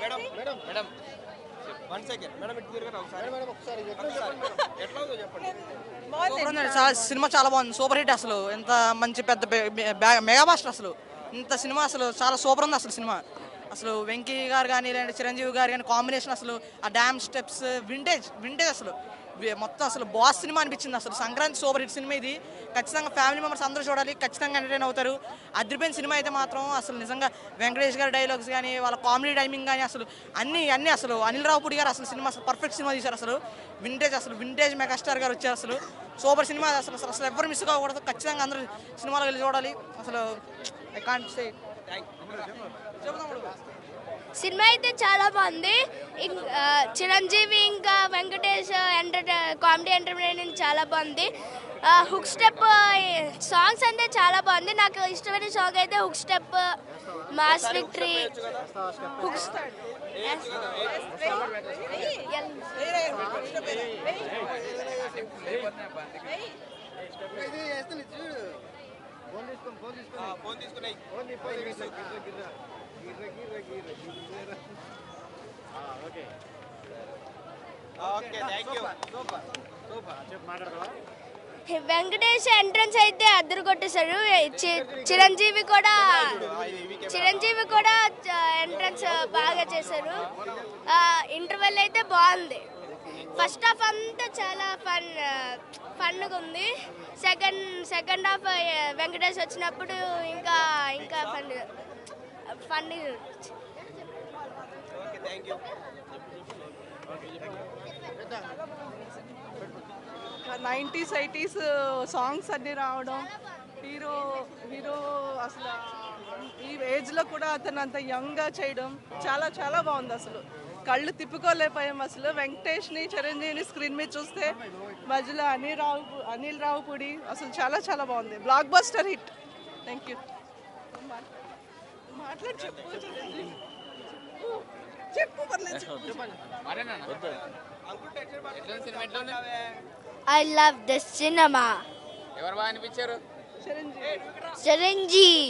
Madam madam madam 1 second madam ఇటు తిరగరా ఒకసారి madam ఒకసారి ఎట్లా ఉందో చెప్పండి. సినిమా చాలా బాగుంది, సూపర్ హిట్. అసలు ఎంత మంచి పెద్ద మెగా బాస్టర్. అసలు ఇంత సినిమా అసలు చాలా సూపర్ ఉంది అసలు సినిమా. అసలు వెంకీ గారు కానీ లేదంటే చిరంజీవి గారు కానీ కాంబినేషన్ అసలు ఆ డ్యామ్ స్టెప్స్ వింటేజ్ వింటేజ్ అసలు మొత్తం అసలు బాస్ సినిమా అనిపించింది. అసలు సంక్రాంతి సూపర్ హిట్ సినిమా ఇది. ఖచ్చితంగా ఫ్యామిలీ మెంబర్స్ అందరూ చూడాలి, ఖచ్చితంగా ఎంటర్టైన్ అవుతారు. అదిరిపోయిన సినిమా అయితే మాత్రం అసలు నిజంగా వెంకటేష్ గారి డైలాగ్స్ కానీ వాళ్ళ కామెడీ టైమింగ్ కానీ అసలు అన్నీ అసలు అనిల్ రావుపూడి గారు అసలు సినిమా అసలు పర్ఫెక్ట్ సినిమా తీశారు. అసలు వింటేజ్ మెగాస్టార్ గారు వచ్చారు. అసలు సూపర్ సినిమా. అసలు అసలు అసలు ఎవరు మిస్ కాకూడదు, ఖచ్చితంగా అందరూ సినిమాలో వెళ్ళి చూడాలి. అసలు ఐ కాంట్ సే. సినిమా అయితే చాలా బాగుంది. చిరంజీవి ఇంకా వెంకటేష్ కామెడీ ఎంటర్టైన్మెంట్ చాలా బాగుంది. హుక్ స్టెప్ సాంగ్స్ అంటే చాలా బాగుంది. నాకు ఇష్టమైన సాంగ్ అయితే hook step, mass victory, hook Venkatesh entrance అయితే అద్దరు కొట్టేశాడు. చిరంజీవి కూడా ఎంట్రన్స్ బాగా చేశారు. ఇంటర్వెల్ అయితే బాగుంది. ఫస్ట్ హాఫ్ అంతా చాలా ఫన్గా ఉంది. సెకండ్ హాఫ్ వెంకటేష్ వచ్చినప్పుడు ఇంకా ఫన్ 90s 80s సాంగ్స్ అన్నీ రావడం, హీరో అసలు ఈ ఏజ్లో కూడా అతను అంత యంగ్గా చేయడం చాలా చాలా బాగుంది. అసలు కళ్ళు తిప్పుకోలేకపోయాం. అసలు వెంకటేష్ని చిరంజీవిని స్క్రీన్ మీద చూస్తే మధ్యలో అనిల్ రావుపూడి అసలు చాలా చాలా బాగుంది. Block buster hit. Thank you. మాట్లాడి చెప్పు పర్లేదు. I love the cinema. ఎవరు బాగా అనిపించారు? చిరంజీవి.